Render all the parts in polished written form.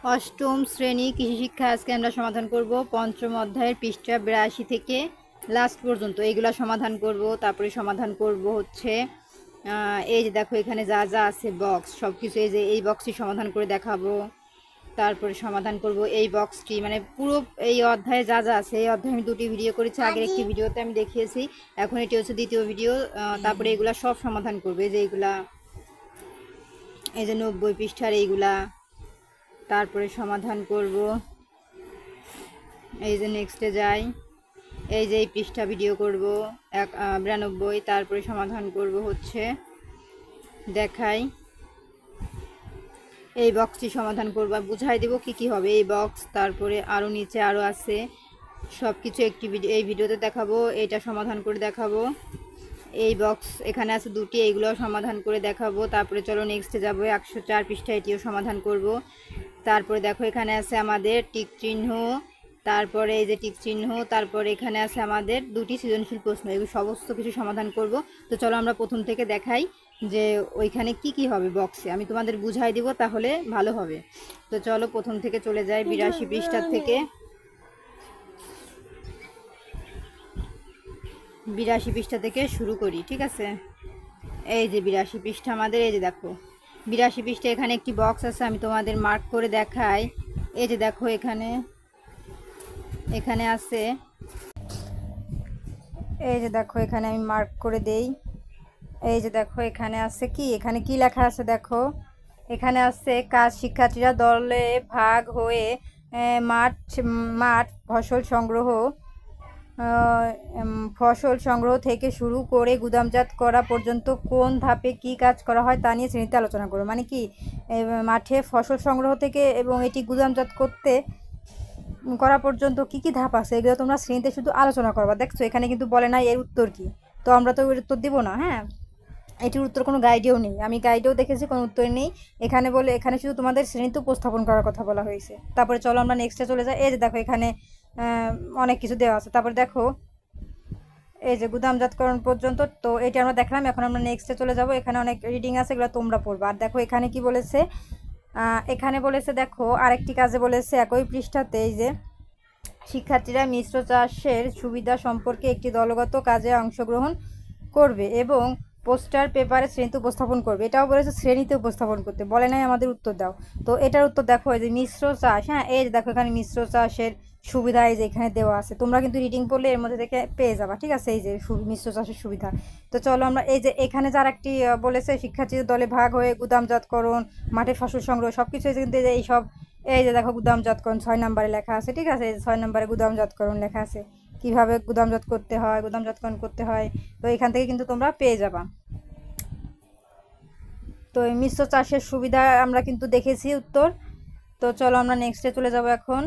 অষ্টম শ্রেণী কৃষি শিক্ষা আজকে আমরা সমাধান করব পঞ্চম অধ্যায়ের পৃষ্ঠা 82 থেকে লাস্ট পর্যন্ত এইগুলা সমাধান করব। তারপরে সমাধান করব হচ্ছে এই যে দেখো এখানে যা যা আছে বক্স সব কিছু, এই যে এই বক্সটি সমাধান করে দেখাবো। তারপরে সমাধান করব এই বক্সটি, মানে পুরো এই অধ্যায়ে যা যা আছে। এই অধ্যায়ে আমি দুটি ভিডিও করেছি, আগের একটি ভিডিওতে আমি দেখিয়েছি, এখন এটি হচ্ছে দ্বিতীয় ভিডিও। তারপরে এগুলা সব সমাধান করবে, যে এইগুলা এই যে 90 পৃষ্ঠার এইগুলা, তারপরে সমাধান করব। এই যে নেক্সটে যাই, এই যে এই পৃষ্ঠা ভিডিও করব 92, তারপরে সমাধান করব হচ্ছে দেখাই এই বক্সটি সমাধান করব, বুঝাই দেব কি কি হবে এই বক্স। তারপরে আরও নিচে আরও আছে, সব কিছু একটি ভিডিও এই ভিডিওতে দেখাবো। এটা সমাধান করে দেখাবো। এই বক্স এখানে আছে দুটি, এইগুলো সমাধান করে দেখাবো। তারপরে চলো নেক্সটে যাবো 104 পৃষ্ঠা, এটিও সমাধান করব। তারপরে দেখো এখানে আছে আমাদের টিক চিহ্ন, তারপরে এই যে টিক চিহ্ন, তারপরে এখানে আছে আমাদের দুটি সৃজনশীল প্রশ্ন, এগুলো সমস্ত কিছু সমাধান করব। তো চলো আমরা প্রথম থেকে দেখাই যে ওইখানে কি কি হবে বক্সে, আমি তোমাদের বুঝাই দিব, তাহলে ভালো হবে। তো চলো প্রথম থেকে চলে যাই 82 পৃষ্ঠার থেকে। 82 পৃষ্ঠা থেকে শুরু করি, ঠিক আছে। এই যে 82 পৃষ্ঠা আমাদের, এই যে দেখো 82 পৃষ্ঠা, এখানে একটি বক্স আছে, আমি তোমাদের মার্ক করে দেখাই। এই যে দেখো এখানে এখানে আছে, এই যে দেখো এখানে আমি মার্ক করে দেই। এই যে দেখো এখানে আছে কি, এখানে কি লেখা আছে দেখো, এখানে আছে কাজ শিক্ষার্থীরা দলে ভাগ হয়ে মাঠ মাঠ ফসল সংগ্রহ থেকে শুরু করে গুদামজাত করা পর্যন্ত কোন ধাপে কি কাজ করা হয় তা নিয়ে শ্রেণীতে আলোচনা করো। মানে কি, মাঠে ফসল সংগ্রহ থেকে এবং এটি গুদামজাত করা পর্যন্ত কি কি ধাপ আছে, এগুলো তোমরা শ্রেণীতে শুধু আলোচনা করবা। দেখছো এখানে কিন্তু বলে নাই এর উত্তর কি, তো আমরা তো এর উত্তর দিব না। হ্যাঁ, এটির উত্তর কোনো গাইডেও নেই, আমি গাইডেও দেখেছি কোনো উত্তর নেই এখানে, বলে এখানে শুধু তোমাদের শ্রেণীতে উপস্থাপন করার কথা বলা হয়েছে। তারপরে চলো আমরা নেক্সটে চলে যাই। এই যে দেখো এখানে অনেক কিছু দেওয়া আছে। তারপরে দেখো এই যে গুদামজাতকরণ পর্যন্ত, তো এটা আমরা দেখলাম। এখন আমরা নেক্সটে চলে যাব, এখানে অনেক রিডিং আছে, এগুলো তোমরা পড়বা। আর দেখো এখানে কি বলেছে, এখানে বলেছে দেখো আরেকটি কাজে বলেছে একই পৃষ্ঠাতে, এই যে শিক্ষার্থীরা মিশ্র চাষের সুবিধা সম্পর্কে একটি দলগত কাজে অংশগ্রহণ করবে এবং পোস্টার পেপারে শ্রেণীতে উপস্থাপন করবে। এটাও বলেছে শ্রেণীতে উপস্থাপন করতে, বলে নাই আমাদের উত্তর দাও। তো এটার উত্তর দেখো, এই যে মিশ্র চাষ, হ্যাঁ এই যে দেখো এখানে মিশ্র চাষের সুবিধা এই যে এখানে দেওয়া আছে, তোমরা কিন্তু রিডিং পড়লে এর মধ্যে থেকে পেয়ে যাবা, ঠিক আছে। এই যে মিশ্র চাষের সুবিধা। তো চলো আমরা এই যে এখানে যার একটি বলেছে শিক্ষার্থীদের দলে ভাগ হয়ে গুদামজাতকরণ, মাঠের ফসল সংগ্রহ, সব কিছু কিন্তু এই সব, এই যে দেখো গুদামজাতকরণ 6 নম্বরে লেখা আছে, ঠিক আছে। 6 নম্বরে গুদামজাতকরণ লেখা আছে, কিভাবে গুদামজাত করতে হয়, গুদামজাতকরণ করতে হয়। তো এখান থেকে কিন্তু তোমরা পেয়ে যাবা। তো এই মিশ্র চাষের সুবিধা আমরা কিন্তু দেখেছি উত্তর। তো চলো আমরা নেক্সটে চলে যাব এখন।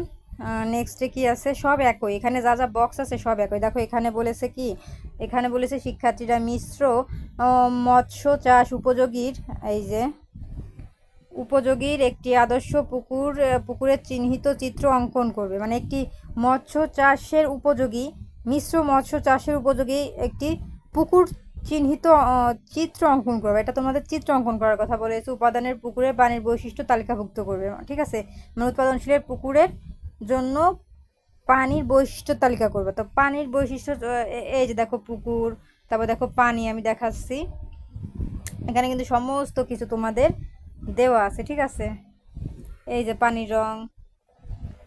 নেক্সটে কি আছে, সব একই, এখানে যা যা বক্স আছে সব একই। দেখো এখানে বলেছে কি, এখানে বলেছে শিক্ষার্থীরা মিশ্র মৎস্য চাষ উপযোগীর, এই যে উপযোগীর একটি আদর্শ পুকুরের চিহ্নিত চিত্র অঙ্কন করবে। মানে একটি মৎস্য চাষের উপযোগী, মিশ্র মৎস্য চাষের উপযোগী একটি পুকুর চিহ্নিত চিত্র অঙ্কন করবে। এটা তোমাদের চিত্র অঙ্কন করার কথা বলেছে। উপাদানের পুকুরের পানির বৈশিষ্ট্য তালিকাভুক্ত করবে, ঠিক আছে। মানে উৎপাদনশীলের পুকুরের জন্য পানির বৈশিষ্ট্য তালিকা করবে। তো পানির বৈশিষ্ট্য, এই যে দেখো পুকুর, তারপর দেখো পানি, আমি দেখাচ্ছি এখানে কিন্তু সমস্ত কিছু তোমাদের দেওয়া আছে, ঠিক আছে। এই যে পানির রং,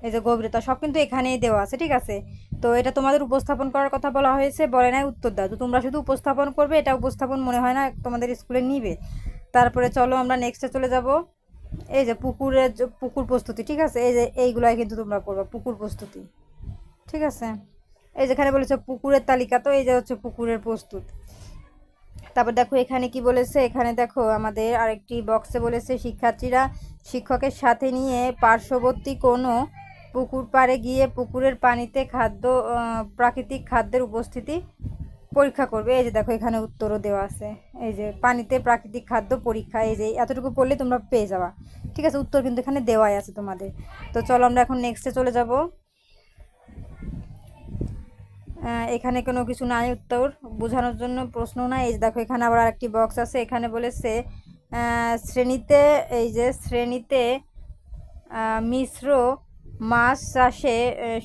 এই যে গভীরতা, সব কিন্তু এখানেই দেওয়া আছে, ঠিক আছে। তো এটা তোমাদের উপস্থাপন করার কথা বলা হয়েছে, বলে নাই উত্তর দাও। তো তোমরা শুধু উপস্থাপন করবে, এটা উপস্থাপন মনে হয় না তোমাদের স্কুলে নিবে। তারপরে চলো আমরা নেক্সটে চলে যাব। এই যে পুকুর প্রস্তুতি, ঠিক আছে। এই যে এইগুলাই কিন্তু তোমরা করবে, পুকুর প্রস্তুতি, ঠিক আছে। এই যেখানে বলেছে পুকুরের তালিকা, তো এই যে হচ্ছে পুকুরের প্রস্তুত। তারপর দেখো এখানে কি বলেছে, এখানে দেখো আমাদের আরেকটি বক্সে বলেছে শিক্ষার্থীরা শিক্ষকের সাথে নিয়ে পার্শ্ববর্তী কোনো পুকুর পাড়ে গিয়ে পুকুরের পানিতে প্রাকৃতিক খাদ্যের উপস্থিতি পরীক্ষা করবে। এই যে দেখো এখানে উত্তরও দেওয়া আছে, এই যে পানিতে প্রাকৃতিক খাদ্য পরীক্ষা, এই যে এতটুকু পড়লে তোমরা পেয়ে যাবা, ঠিক আছে। উত্তর কিন্তু এখানে দেওয়াই আছে তোমাদের। তো চলো আমরা এখন নেক্সটে চলে যাব। এখানে কোনো কিছু নাই উত্তর বোঝানোর জন্য, প্রশ্ন নাই। এই যে দেখো এখানে আবার আরেকটি বক্স আছে, এখানে বলেছে শ্রেণীতে, এই যে শ্রেণীতে মিশ্র মাছ চাষে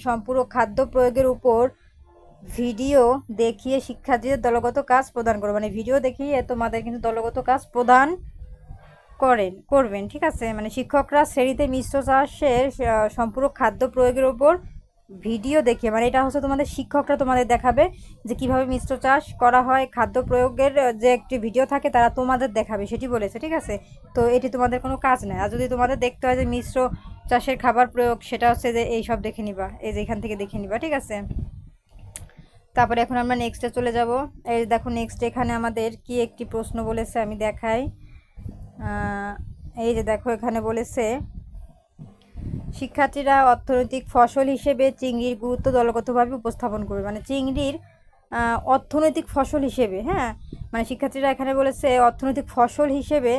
সম্পূরক খাদ্য প্রয়োগের উপর ভিডিও দেখিয়ে শিক্ষার্থীদের দলগত কাজ প্রদান করবে, মানে ভিডিও দেখিয়ে তোমাদের কিন্তু দলগত কাজ প্রদান করবেন। ঠিক আছে, মানে শিক্ষকরা শ্রেণীতে মিশ্র চাষের সম্পূরক খাদ্য প্রয়োগের উপর ভিডিও দেখিয়ে, মানে এটা হচ্ছে তোমাদের শিক্ষকরা তোমাদের দেখাবে যে কিভাবে মিশ্র চাষ করা হয়, খাদ্য প্রয়োগের যে একটি ভিডিও থাকে তারা তোমাদের দেখাবে, সেটি বলেছে। ঠিক আছে, তো এটি তোমাদের কোনো কাজ নয়। আর যদি তোমাদের দেখতে হয় যে মিশ্র চাষের খাবার প্রয়োগ, সেটা হচ্ছে যে এই সব দেখে নিবা, এই যে এখান থেকে দেখে নিবা। ঠিক আছে, তারপরে এখন আমরা নেক্সটে চলে যাব। এই দেখো নেক্সট এখানে আমাদের কি একটি প্রশ্ন বলেছে, আমি দেখাই। এই যে দেখো এখানে বলেছে শিক্ষার্থীরা অর্থনৈতিক ফসল হিসেবে চিংড়ির গুরুত্ব দলগতভাবে উপস্থাপন করবে, মানে চিংড়ির অর্থনৈতিক ফসল হিসেবে, হ্যাঁ, মানে শিক্ষার্থীরা এখানে বলেছে অর্থনৈতিক ফসল হিসেবে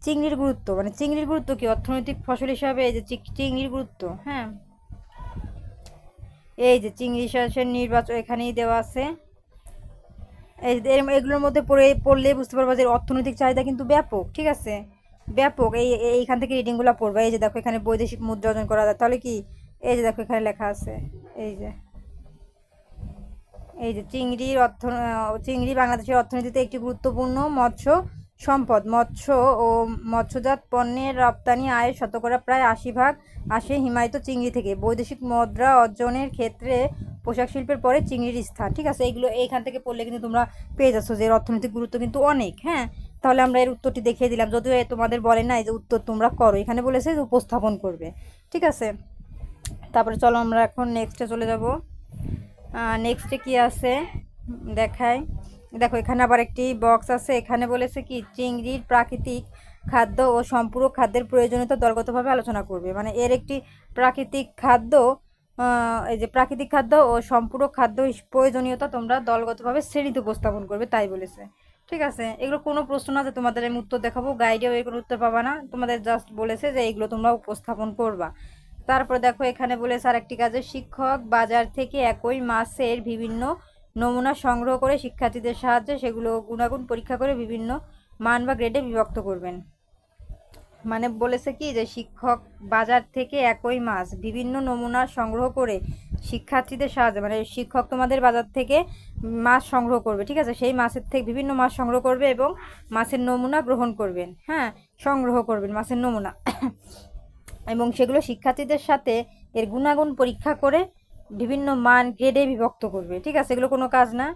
চিংড়ির গুরুত্ব, মানে চিংড়ির গুরুত্ব কি অর্থনৈতিক ফসল হিসাবে, এই যে চিংড়ির গুরুত্ব, হ্যাঁ, এই যে চিংড়ি চাষের নির্বাচন এখানেই দেওয়া আছে। এই এগুলোর মধ্যে পড়লে বুঝতে পারবো যে অর্থনৈতিক চাহিদা কিন্তু ব্যাপক। ঠিক আছে, ব্যাপক। এইখান থেকে রিডিংগুলো পড়বা। এই যে দেখো এখানে বৈদেশিক মুদ্রা অর্জন করা যায়, তাহলে কি, এই যে দেখো এখানে লেখা আছে, এই যে চিংড়ি বাংলাদেশের অর্থনীতিতে একটি গুরুত্বপূর্ণ মৎস্য সম্পদ। মৎস্য ও মৎস্যজাত পণ্যের রপ্তানি আয়ের শতকরা প্রায় 80% আসে হিমায়িত চিংড়ি থেকে। বৈদেশিক মুদ্রা অর্জনের ক্ষেত্রে পোশাক শিল্পের পরে চিংড়ির স্থান। ঠিক আছে, এইগুলো এইখান থেকে পড়লে কিন্তু তোমরা পেয়ে যাচ্ছ যে এর অর্থনৈতিক গুরুত্ব কিন্তু অনেক। হ্যাঁ, তাহলে আমরা এর উত্তরটি দেখিয়ে দিলাম, যদিও তোমাদের বলে না যে উত্তর তোমরা করো, এখানে বলেছে যে উপস্থাপন করবে। ঠিক আছে, তারপরে চলো আমরা এখন নেক্সটে চলে যাব। নেক্সটে কি আছে দেখাই। দেখো এখানে আবার একটি বক্স আছে, এখানে বলেছে কি চিংড়ির প্রাকৃতিক খাদ্য ও সম্পূরক খাদ্যের প্রয়োজনীয়তা দলগতভাবে আলোচনা করবে, মানে এর একটি প্রাকৃতিক খাদ্য, এই যে প্রাকৃতিক খাদ্য ও সম্পূরক খাদ্য প্রয়োজনীয়তা তোমরা দলগতভাবে শ্রেণীতে উপস্থাপন করবে, তাই বলেছে। ঠিক আছে, এগুলো কোনো প্রশ্ন না যে তোমাদের আমি উত্তর দেখাবো, গাইডেও এর কোনো উত্তর পাবা না, তোমাদের জাস্ট বলেছে যে এইগুলো তোমরা উপস্থাপন করবা। তারপর দেখো এখানে বলেছে আরেকটি কাজে শিক্ষক বাজার থেকে একই মাছের বিভিন্ন নমুনা সংগ্রহ করে শিক্ষার্থীদের সাহায্যে সেগুলো গুণাগুণ পরীক্ষা করে বিভিন্ন মান বা গ্রেডে বিভক্ত করবেন। মানে বলেছে কি যে শিক্ষক বাজার থেকে একই মাছ বিভিন্ন নমুনা সংগ্রহ করে শিক্ষার্থীদের সাহায্যে, মানে শিক্ষক তোমাদের বাজার থেকে মাছ সংগ্রহ করবে। ঠিক আছে, সেই মাছের থেকে বিভিন্ন মাছ সংগ্রহ করবে এবং মাছের নমুনা গ্রহণ করবেন, হ্যাঁ, সংগ্রহ করবেন মাছের নমুনা এবং সেগুলো শিক্ষার্থীদের সাথে এর গুণাগুণ পরীক্ষা করে বিভিন্ন মান গ্রেডে বিভক্ত করবে। ঠিক আছে, এগুলো কোনো কাজ না।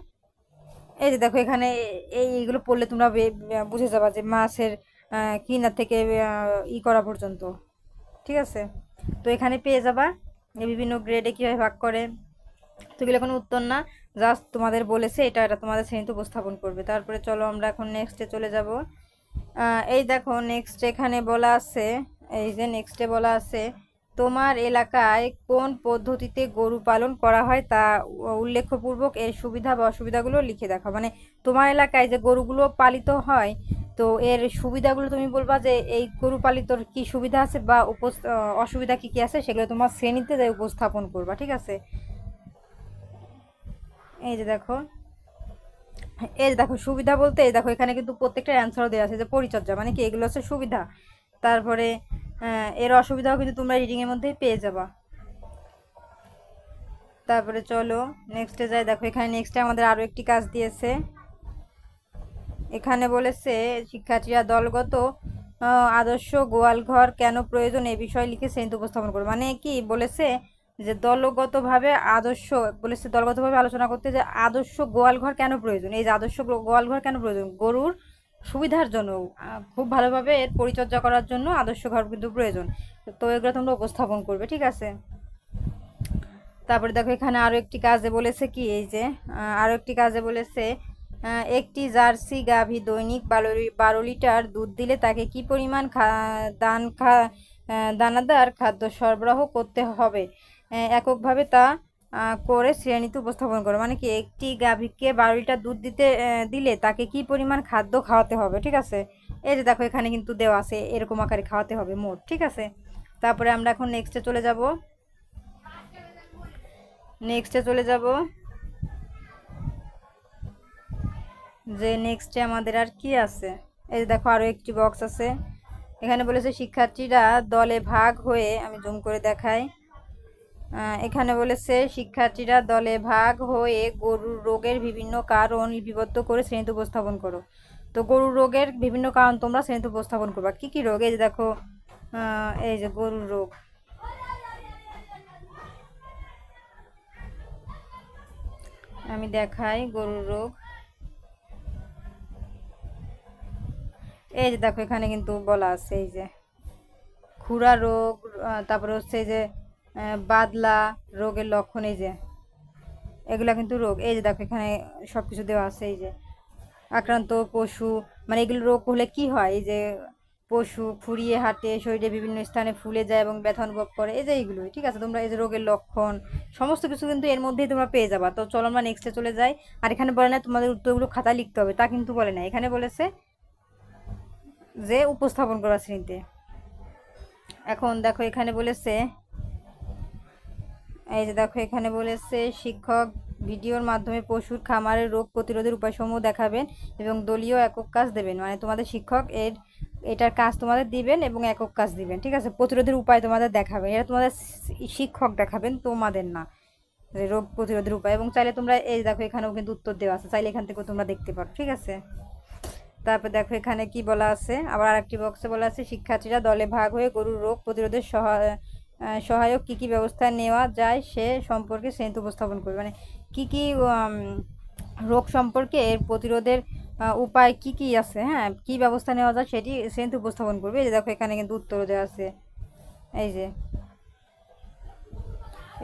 এই যে দেখো এখানে এইগুলো পড়লে তোমরা বুঝে যাবা যে মাছের কিনা থেকে করা পর্যন্ত। ঠিক আছে, তো এখানে পেয়ে যাবা বিভিন্ন গ্রেডে কীভাবে ভাগ করে। তো এগুলো কোনো উত্তর না, জাস্ট তোমাদের বলেছে এটা তোমাদের শ্রেণীতে উপস্থাপন করবে। তারপরে চলো আমরা এখন নেক্সটে চলে যাব। এই দেখো নেক্সট এখানে বলা আছে, এই যে নেক্সটে বলা আছে তোমার এলাকায় কোন পদ্ধতিতে গরু পালন করা হয় তা উল্লেখপূর্বক এর সুবিধা বা অসুবিধাগুলো লিখে দেখো, মানে তোমার এলাকায় যে গরুগুলো পালিত হয় তো এর সুবিধাগুলো তুমি বলবা যে এই গরু পালিতর কি সুবিধা আছে বা অসুবিধা কি কি আছে, সেগুলো তোমার শ্রেণীতে যাই উপস্থাপন করবা। ঠিক আছে, এই যে দেখো, এই যে দেখো সুবিধা বলতে এই দেখো এখানে কিন্তু প্রত্যেকটা অ্যান্সারও দেওয়া আছে যে পরিচর্যা, মানে কি এগুলো হচ্ছে সুবিধা। তারপরে এর অসুবিধাও কিন্তু তোমরা রিডিংয়ের মধ্যেই পেয়ে যাবা। তারপরে চলো নেক্সটে যাই। দেখো এখানে নেক্সটে আমাদের আরও একটি কাজ দিয়েছে, এখানে বলেছে শিক্ষার্থীরা দলগত আদর্শ গোয়ালঘর কেন প্রয়োজন এই বিষয়ে লিখে শ্রেণীতে উপস্থাপন করবে, মানে কি বলেছে যে দলগতভাবে আদর্শ, বলেছে দলগতভাবে আলোচনা করতে যে আদর্শ গোয়ালঘর কেন প্রয়োজন, এই যে আদর্শ গোয়ালঘর কেন প্রয়োজন, গরুর সুবিধার জন্য, খুব ভালোভাবে এর পরিচর্যা করার জন্য আদর্শ ঘর কিন্তু প্রয়োজন। তো এগুলো তোমরা উপস্থাপন করবে। ঠিক আছে, তারপরে দেখো এখানে আরও একটি কাজে বলেছে কি, এই যে আরও একটি কাজে বলেছে একটি জার্সি গাভী দৈনিক 12 লিটার দুধ দিলে তাকে কি পরিমাণ দানাদার খাদ্য সরবরাহ করতে হবে এককভাবে তা করে শ্রেণীতে উপস্থাপন করো, মানে কি একটি গাভীকে 12 লিটার দুধ দিলে তাকে কি পরিমাণ খাদ্য খাওয়াতে হবে। ঠিক আছে, এই যে দেখো এখানে কিন্তু দেওয়া আছে এরকম আকারে খাওয়াতে হবে মোট। ঠিক আছে, তারপরে আমরা এখন নেক্সটে চলে যাব। যে নেক্সটে আমাদের আর কি আছে, এই যে দেখো আরও একটি বক্স আছে, এখানে বলেছে শিক্ষার্থীরা দলে ভাগ হয়ে, আমি জুম করে দেখাই, এখানে বলেছে শিক্ষার্থীরা দলে ভাগ হয়ে গরুর রোগের বিভিন্ন কারণ লিপিবদ্ধ করে শ্রেণীতে উপস্থাপন করো। তো গরুর রোগের বিভিন্ন কারণ তোমরা শ্রেণীতে উপস্থাপন করবা। কি কি রোগ? এই যে দেখো, এই যে গরুর রোগ, আমি দেখাই গরুর রোগ। এই যে দেখো এখানে কিন্তু বলা আছে, এই যে খুরা রোগ, তারপরে হচ্ছে এই যে বাদলা রোগের লক্ষণ, এই যে এগুলা কিন্তু রোগ। এই যে দেখো এখানে সবকিছু দেওয়া আছে। এই যে আক্রান্ত পশু, মানে এগুলো রোগ হলে কি হয়, এই যে পশু ফুরিয়ে হাঁটে, শরীরে বিভিন্ন স্থানে ফুলে যায় এবং ব্যথা অনুভব করে, এই যে এইগুলোই। ঠিক আছে, তোমরা এই যে রোগের লক্ষণ সমস্ত কিছু কিন্তু এর মধ্যেই তোমরা পেয়ে যাবা। তো চলো আমরা নেক্সটে চলে যাই। আর এখানে বলে না তোমাদের উত্তরগুলো খাতায় লিখতে হবে, তা কিন্তু বলে না। এখানে বলেছে যে উপস্থাপন করা শ্রেণীতে। এখন দেখো এখানে বলেছে, এই যে দেখো এখানে বলেছে শিক্ষক ভিডিওর মাধ্যমে পশুর খামারের রোগ প্রতিরোধের উপায়সমূহ দেখাবেন এবং দলীয় একক কাজ দেবেন। মানে তোমাদের শিক্ষক এটার কাজ তোমাদের দিবেন এবং একক কাজ দিবেন। ঠিক আছে, প্রতিরোধের উপায় তোমাদের দেখাবেন, এটা তোমাদের শিক্ষক দেখাবেন, তোমাদের না, যে রোগ প্রতিরোধের উপায়। এবং চাইলে তোমরা এই দেখো এখানেও কিন্তু উত্তর দেওয়া আছে, চাইলে এখান থেকেও তোমরা দেখতে পারো। ঠিক আছে, তারপর দেখো এখানে কি বলা আছে, আবার আরেকটি বক্সে বলা আছে শিক্ষার্থীরা দলে ভাগ হয়ে গরুর রোগ প্রতিরোধের সহায়ক কি কি ব্যবস্থা নেওয়া যায় সে সম্পর্কে শ্রেণীতে উপস্থাপন করবে। মানে কি কি রোগ সম্পর্কে এর প্রতিরোধের উপায় কি কি আছে, হ্যাঁ, কি ব্যবস্থা নেওয়া যায় সেটি শ্রেণীতে উপস্থাপন করবে। এই যে দেখো এখানে কিন্তু উত্তর দেওয়া আছে। এই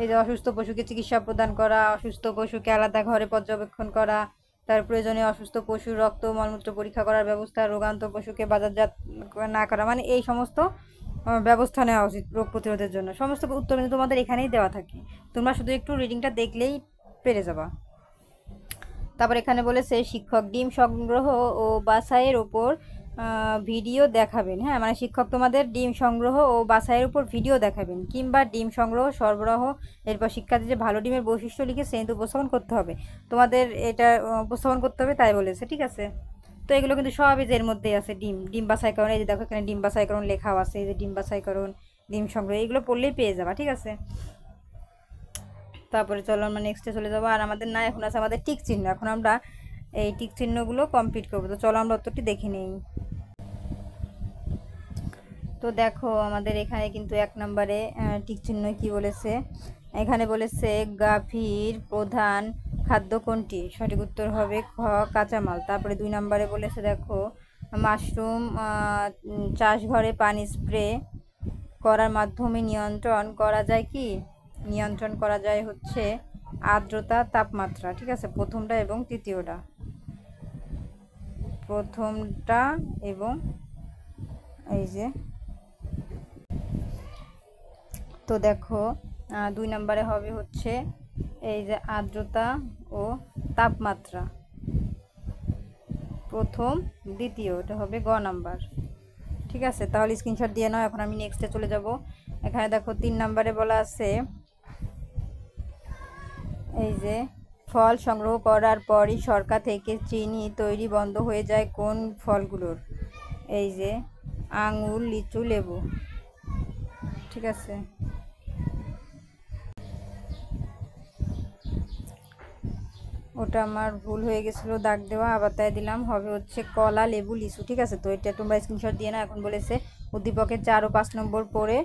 যে অসুস্থ পশুকে চিকিৎসা প্রদান করা, অসুস্থ পশুকে আলাদা ঘরে পর্যবেক্ষণ করা, তার প্রয়োজনে অসুস্থ পশুর রক্ত মলমূত্র পরীক্ষা করার ব্যবস্থা, রোগান্ত পশুকে বাজারজাত না করা, মানে এই সমস্ত ব্যবস্থা নেওয়া উচিত রোগ প্রতিরোধের জন্য। সমস্ত উত্তর কিন্তু তোমাদের এখানেই দেওয়া থাকে, তোমরা শুধু একটু রিডিংটা দেখলেই পেরে যাবা। তারপর এখানে বলেছে শিক্ষক ডিম সংগ্রহ ও বাছাইয়ের ওপর ভিডিও দেখাবেন। হ্যাঁ, মানে শিক্ষক তোমাদের ডিম সংগ্রহ ও বাছাইয়ের উপর ভিডিও দেখাবেন, কিংবা ডিম সংগ্রহ সরবরাহ, এরপর শিক্ষার্থীদের ভালো ডিমের বৈশিষ্ট্য লিখে শ্রেণীতে উপস্থাপন করতে হবে। তোমাদের এটা উপস্থাপন করতে হবে, তাই বলেছে। ঠিক আছে, তো এগুলো কিন্তু সবই যে এর মধ্যেই আছে। ডিম বাছাইকরণ, এই যে দেখো এখানে ডিম বাছাইকরণ লেখাও আছে, এই যে ডিম বাছাইকরণ, ডিম সংগ্রহ, এগুলো পড়লেই পেয়ে যাবা। ঠিক আছে, তারপরে চলো আমরা নেক্সটে চলে যাবো। আর আমাদের না এখন আছে আমাদের টিক চিহ্ন, এখন আমরা এই টিক চিহ্নগুলো কমপ্লিট করবো। তো চলো আমরা উত্তরটি দেখে নেই। তো দেখো আমাদের এখানে কিন্তু 1 নম্বরে টিক চিহ্ন কি বলেছে, এখানে বলেছে গাভীর প্রধান খাদ্য কোনটি? সঠিক উত্তর হবে খ কাঁচামাল। তারপরে 2 নম্বরে বলেছে দেখো মাশরুম চাষ ঘরে পানি স্প্রে করার মাধ্যমে নিয়ন্ত্রণ করা যায় কি? নিয়ন্ত্রণ করা যায় হচ্ছে আর্দ্রতা, তাপমাত্রা। ঠিক আছে, প্রথমটা এবং তৃতীয়টা, প্রথমটা এবং এই যে, তো দেখো 2 নম্বরে হবে হচ্ছে এই যে আর্দ্রতা ও তাপমাত্রা, প্রথম দ্বিতীয়, এটা হবে গ নাম্বার। ঠিক আছে, তাহলে স্ক্রিনশট দিয়ে নাও। এখন আমি নেক্সটে চলে যাব। এখানে দেখো 3 নম্বরে বলা আছে এই যে ফল সংগ্রহ করার পরই সরকার থেকে চিনি তৈরি বন্ধ হয়ে যায় কোন ফলগুলোর? এই যে আঙুর, লিচু, লেবু। ঠিক আছে, ওটা আমার ভুল হয়ে গেছিলো দাগ দেওয়া, আবার তাই দিলাম, হবে হচ্ছে কলা, লেবু, লিচু। ঠিক আছে, তো এটা তোমরা স্ক্রিনশট দিয়ে না। এখন বলেছে উদ্দীপকের 4 ও 5 নম্বর পড়ে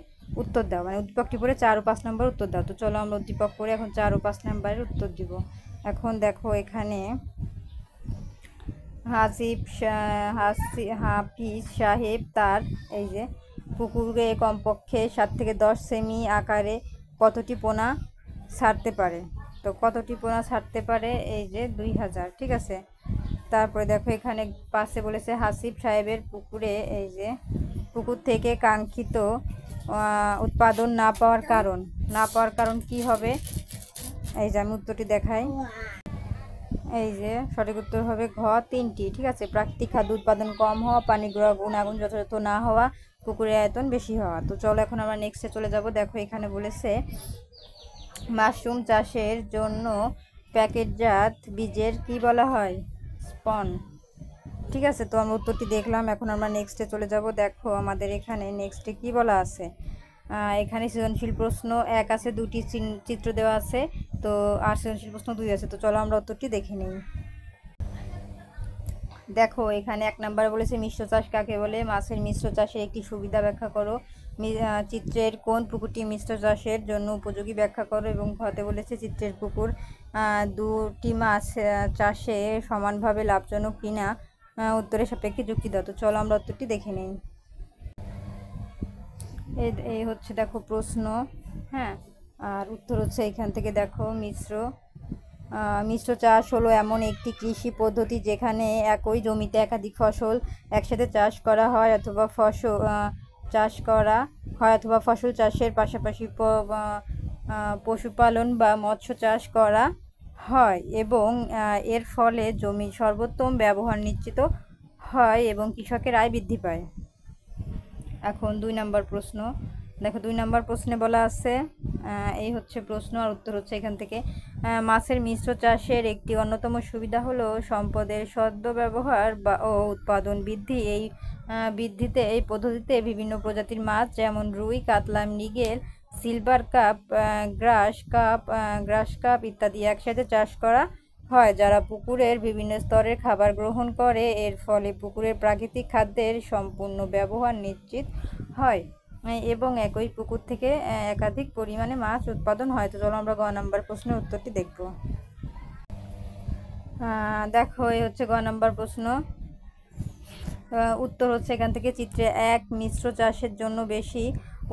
উত্তর দাও, মানে উদ্দীপকটি পড়ে 4 ও 5 নম্বর উত্তর দাও। তো চলো আমরা উদ্দীপক পড়ে এখন 4 ও 5 নম্বরের উত্তর দিব। এখন দেখো এখানে হাফিজ সাহেব তার এই যে পুকুরে কমপক্ষে 7 থেকে 10 সেমি আকারে কতটি পোনা ছাড়তে পারে? তো কতটি পোনা ছাড়তে পারে? এই যে 2000। ঠিক আছে, তারপরে দেখো এখানে পাশে বলেছে হাসিব সাহেবের পুকুরে এই যে পুকুর থেকে কাঙ্ক্ষিত উৎপাদন না পাওয়ার কারণ কি হবে? এই যে আমি উত্তরটি দেখাই। এই যে সঠিক উত্তর হবে ঘ 3টি। ঠিক আছে, প্রাকৃতিক খাদ্য উৎপাদন কম হওয়া, পানি গুণাগুণ যথাযথ না হওয়া, পুকুরের আয়তন বেশি হওয়া। তো চলো এখন আমরা নেক্সটে চলে যাব। দেখো এখানে বলেছে মাশরুম চাষের জন্য প্যাকেটজাত বীজের কি বলা হয়? স্পন। ঠিক আছে, তো আমরা উত্তরটি দেখলাম। এখন আমরা নেক্সটে চলে যাব। দেখো আমাদের এখানে নেক্সটে কি বলা আছে। এখানে সৃজনশীল প্রশ্ন 1 আছে, 2টি চিত্র দেওয়া আছে, তো আর সৃজনশীল প্রশ্ন 2 আছে। তো চলো আমরা উত্তরটি দেখে নিই। দেখো এখানে 1 নাম্বার বলেছে মিশ্র চাষ কাকে বলে, মাছের মিশ্র চাষের একটি সুবিধা ব্যাখ্যা করো, চিত্রের কোন পুকুরটি মিশ্র চাষের জন্য উপযোগী ব্যাখ্যা করো, এবং ঘতে বলেছে চিত্রের পুকুর দুটি মাছ চাষে সমানভাবে লাভজনক কিনা উত্তরের সাপেক্ষে যুক্তি দাও। তো চলো আমরা উত্তরটি দেখে নিই। এই হচ্ছে দেখো প্রশ্ন, হ্যাঁ, আর উত্তর হচ্ছে এখান থেকে দেখো মিশ্র চাষ হলো এমন একটি কৃষি পদ্ধতি যেখানে একই জমিতে একাধিক ফসল একসাথে চাষ করা হয় অথবা ফসল চাষের পাশাপাশি পশুপালন বা মৎস্য চাষ করা হয়, এবং এর ফলে জমির সর্বোত্তম ব্যবহার নিশ্চিত হয় এবং কৃষকের আয় বৃদ্ধি পায়। এখন 2 নম্বর প্রশ্ন। দেখো 2 নম্বর প্রশ্নে বলা আছে, এই হচ্ছে প্রশ্ন আর উত্তর হচ্ছে এখান থেকে, মাছের মিশ্র চাষের একটি অন্যতম সুবিধা হলো সম্পদের সদ্ব্যবহার ও উৎপাদন বৃদ্ধি। এই পদ্ধতিতে বিভিন্ন প্রজাতির মাছ যেমন রুই, কাতলা, মৃগেল, সিলভার কাপ, গ্রাস কাপ ইত্যাদি একসাথে চাষ করা হয়, যারা পুকুরের বিভিন্ন স্তরের খাবার গ্রহণ করে। এর ফলে পুকুরের প্রাকৃতিক খাদ্যের সম্পূর্ণ ব্যবহার নিশ্চিত হয় এবং একই পুকুর থেকে একাধিক পরিমাণে মাছ উৎপাদন হয়। তো চলো আমরা গ নাম্বার প্রশ্নের উত্তরটি দেখব। দেখো এই হচ্ছে গ নাম্বার প্রশ্ন। উত্তর হচ্ছে এখান থেকে চিত্রে 1 মিশ্র চাষের জন্য বেশি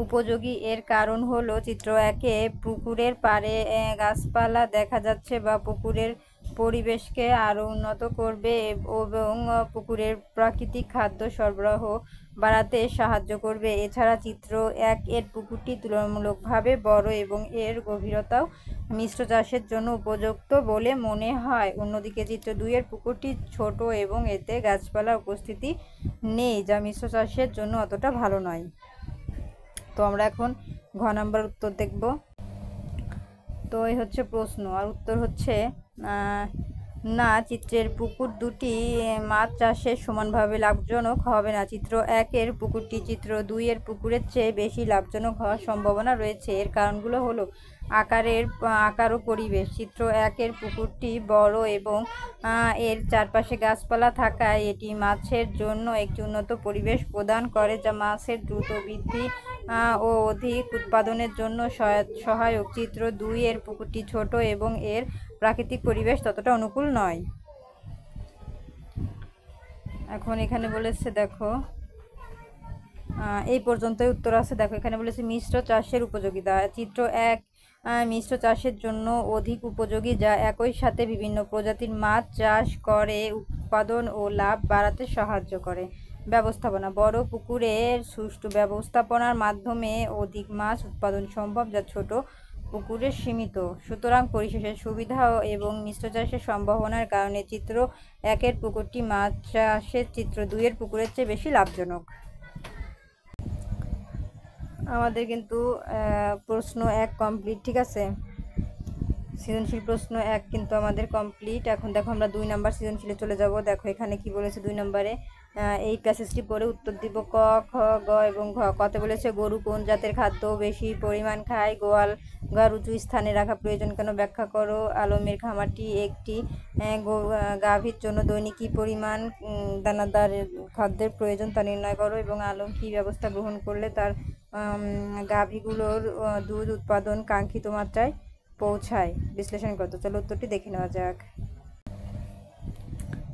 উপযোগী। এর কারণ হলো চিত্র 1-এ পুকুরের পাড়ে গাছপালা দেখা যাচ্ছে বা পুকুরের পরিবেশকে আরও উন্নত করবে এবং পুকুরের প্রাকৃতিক খাদ্য সরবরাহ বাড়াতে সাহায্য করবে। এছাড়া চিত্র 1-এর পুকুরটি তুলনামূলকভাবে বড় এবং এর গভীরতাও মিশ্র চাষের জন্য উপযুক্ত বলে মনে হয়। অন্যদিকে চিত্র 2-এর পুকুরটি ছোট এবং এতে গাছপালার উপস্থিতি নেই, যা মিশ্র চাষের জন্য অতটা ভালো নয়। তো আমরা এখন ঘ নাম্বার উত্তর দেখব। তো এই হচ্ছে প্রশ্ন আর উত্তর হচ্ছে না, চিত্রের পুকুর দুটি মাছ চাষে সমানভাবে লাভজনক হবে না। চিত্র 1-এর পুকুরটি চিত্র 2-এর পুকুরের চেয়ে বেশি লাভজনক হওয়ার সম্ভাবনা রয়েছে। এর কারণগুলো হলো আকার ও পরিবেশ। চিত্র 1-এর পুকুরটি বড় এবং এর চারপাশে গাছপালা থাকায় এটি মাছের জন্য একটি উন্নত পরিবেশ প্রদান করে, যা মাছের দ্রুত বৃদ্ধি ও অধিক উৎপাদনের জন্য সহায়ক। চিত্র 2-এর পুকুরটি ছোট এবং এর প্রাকৃতিক পরিবেশ ততটা অনুকূল নয়। এখন এখানে বলেছে দেখো এই পর্যন্তই উত্তর আছে। দেখো এখানে বলেছে মিশ্র চাষের উপযোগিতা। চিত্র 1 মিশ্র চাষের জন্য অধিক উপযোগী, যা একই সাথে বিভিন্ন প্রজাতির মাছ চাষ করে উৎপাদন ও লাভ বাড়াতে সাহায্য করে। ব্যবস্থাপনা: বড় পুকুরের সুষ্ঠু ব্যবস্থাপনার মাধ্যমে অধিক মাছ উৎপাদন সম্ভব, যা ছোট পুকুরে সীমিত। সুতরাং পরিশেষে সুবিধা এবং মিশ্র চাষের সম্ভাবনার কারণে চিত্র 1-এর পুকুরটি মাছ চাষের চিত্র 2-এর পুকুরের চেয়ে বেশি লাভজনক। আমাদের কিন্তু প্রশ্ন 1 কমপ্লিট, ঠিক আছে। সৃজনশীল প্রশ্ন 1 কিন্তু আমাদের কমপ্লিট। এখন দেখো আমরা 2 নাম্বার সৃজনশীলে চলে যাব। দেখো এখানে কি বলেছে 2 নম্বরে, এই প্যাসেজটি পড়ে উত্তর দিব। ক, খ, গ এবং ঘ। কতে বলেছে গরু কোন জাতের খাদ্য বেশি পরিমাণ খায়, গোয়াল ঘর উঁচু স্থানে রাখা প্রয়োজন কেন ব্যাখ্যা করো, আলমের খামারটি একটি গাভীর জন্য দৈনিক কী পরিমাণ দানাদার খাদ্যের প্রয়োজন তা নির্ণয় করো, এবং আলম কী ব্যবস্থা গ্রহণ করলে তার গাভীগুলোর দুধ উৎপাদন কাঙ্ক্ষিত মাত্রায় পৌঁছায়, বিশ্লেষণ করতে। চলো উত্তরটি দেখে নেওয়া যাক।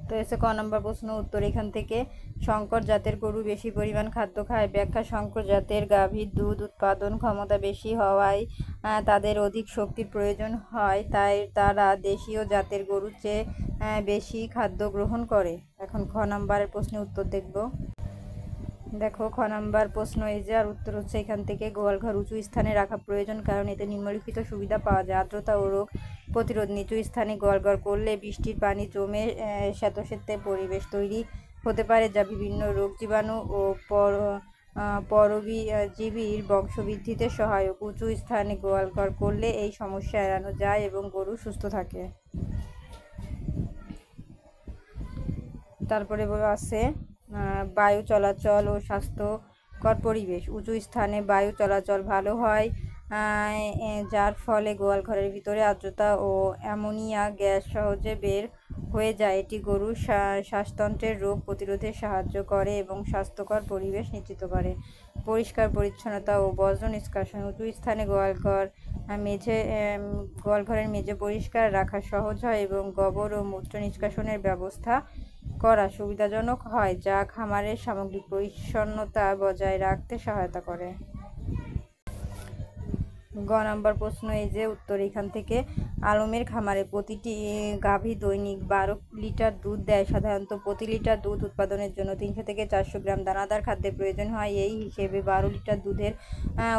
তো এসে ক নম্বর প্রশ্ন উত্তর এখান থেকে, শঙ্কর জাতের গরু বেশি পরিমাণ খাদ্য খায়। ব্যাখ্যা: শঙ্কর জাতের গাভীর দুধ উৎপাদন ক্ষমতা বেশি হওয়ায় তাদের অধিক শক্তির প্রয়োজন হয়, তাই তারা দেশীয় জাতের গরুর চেয়ে বেশি খাদ্য গ্রহণ করে। এখন খ নম্বরের প্রশ্নের উত্তর দেখব। দেখো খ নাম্বার প্রশ্ন এই যে, আর উত্তর হচ্ছে এখান থেকে গোয়ালঘর উঁচু স্থানে রাখা প্রয়োজন কারণ এতে নিম্নলিখিত সুবিধা পাওয়া যায়। আর্দ্রতা ও রোগ প্রতিরোধ: নিচু স্থানে গোয়ালঘর করলে বৃষ্টির পানি জমে স্যাঁতসেঁতে পরিবেশ তৈরি হতে পারে, যা বিভিন্ন রোগ জীবাণু ও পরজীবীর বংশবৃদ্ধিতে সহায়ক। উঁচু স্থানে গোয়ালঘর করলে এই সমস্যা এড়ানো যায় এবং গরু সুস্থ থাকে। তারপরে আছে বায়ু চলাচল ও স্বাস্থ্যকর পরিবেশ। উঁচু স্থানে বায়ু চলাচল ভালো হয়, যার ফলে গোয়ালঘরের ভিতরে আর্দ্রতা ও অ্যামোনিয়া গ্যাস সহজে বের হয়ে যায়। এটি গরুর শ্বাসতন্ত্রের রোগ প্রতিরোধে সাহায্য করে এবং স্বাস্থ্যকর পরিবেশ নিশ্চিত করে। পরিষ্কার পরিচ্ছন্নতা ও বর্জ্য নিষ্কাশন। উঁচু স্থানে গোয়ালঘরের মেঝে পরিষ্কার রাখা সহজ হয় এবং গোবর ও মূত্র নিষ্কাশনের ব্যবস্থা করা সুবিধাজনক হয়, যা খামারের সামগ্রিক পরিচ্ছন্নতা বজায় রাখতে সহায়তা করে। গ নাম্বার প্রশ্ন এই যে উত্তর এখান থেকে, আলমের খামারে প্রতিটি গাভী দৈনিক 12 লিটার দুধ দেয়। সাধারণত প্রতি লিটার দুধ উৎপাদনের জন্য 300 থেকে 400 গ্রাম দানাদার খাদ্যের প্রয়োজন হয়। এই হিসেবে 12 লিটার দুধের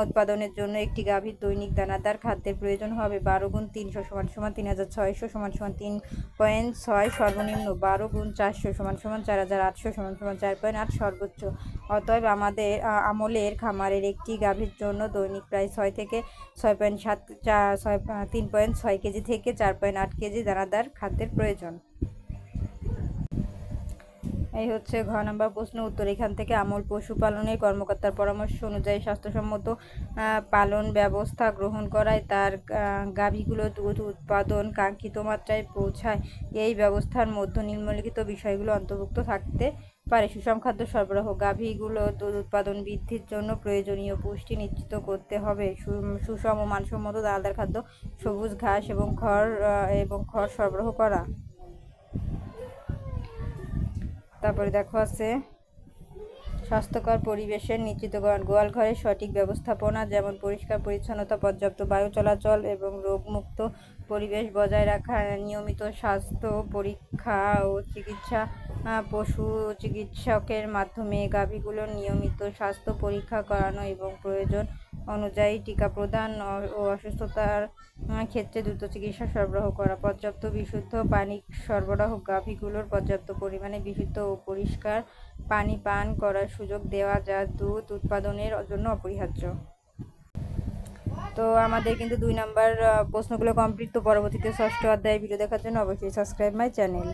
উৎপাদনের জন্য একটি গাভীর দৈনিক দানাদার খাদ্যের প্রয়োজন হবে 12 গুণ 300 সমান 3600 সমান 3.6 সর্বনিম্ন, 12 গুণ 400 সমান 4800 সমান 4.8 সর্বোচ্চ। অতএব আমাদের আমলের খামারের একটি গাভীর জন্য দৈনিক প্রায় 3.6 কেজি থেকে 4.8 কেজি দানাদার খাদ্যের প্রয়োজন। এই হচ্ছে ঘ নাম্বার প্রশ্ন উত্তর এখান থেকে, আমল পশুপালনের কর্মকর্তার পরামর্শ অনুযায়ী স্বাস্থ্যসম্মত পালন ব্যবস্থা গ্রহণ করায় তার গাভীগুলো দুধ উৎপাদন কাঙ্ক্ষিত মাত্রায় পৌঁছায়। এই ব্যবস্থার মধ্যে নিম্নলিখিত বিষয়গুলো অন্তর্ভুক্ত থাকতে পারে। সুষম খাদ্য সরবরাহ। গাভীগুলো দুধ উৎপাদন বৃদ্ধির জন্য প্রয়োজনীয় পুষ্টি নিশ্চিত করতে হবে। সুষম ও মানসম্মত দানাদার খাদ্য, সবুজ ঘাস এবং খড় সরবরাহ করা। তারপরে দেখো আছে স্বাস্থ্যকর পরিবেশের নিশ্চিতকরণ। গোয়ালঘরের সঠিক ব্যবস্থাপনা, যেমন পরিষ্কার পরিচ্ছন্নতা, পর্যাপ্ত বায়ু চলাচল এবং রোগমুক্ত পরিবেশ বজায় রাখা, নিয়মিত স্বাস্থ্য পরীক্ষা ও চিকিৎসা। পশু চিকিৎসকের মাধ্যমে গাভীগুলোর নিয়মিত স্বাস্থ্য পরীক্ষা করানো এবং প্রয়োজন অনুযায়ী টিকা প্রদান ও অসুস্থতার ক্ষেত্রে দ্রুত চিকিৎসা সরবরাহ করা। পর্যাপ্ত বিশুদ্ধ পানি সরবরাহ। গাভীগুলোর পর্যাপ্ত পরিমাণে বিশুদ্ধ ও পরিষ্কার পানি পান করার সুযোগ দেওয়া, যা দুধ উৎপাদনের জন্য অপরিহার্য। তো আমাদের কিন্তু 2 নাম্বার প্রশ্নগুলো কমপ্লিট। তো পরবর্তীতে 6ষ্ঠ অধ্যায়ের ভিডিও দেখার জন্য অবশ্যই সাবস্ক্রাইব মাই চ্যানেল।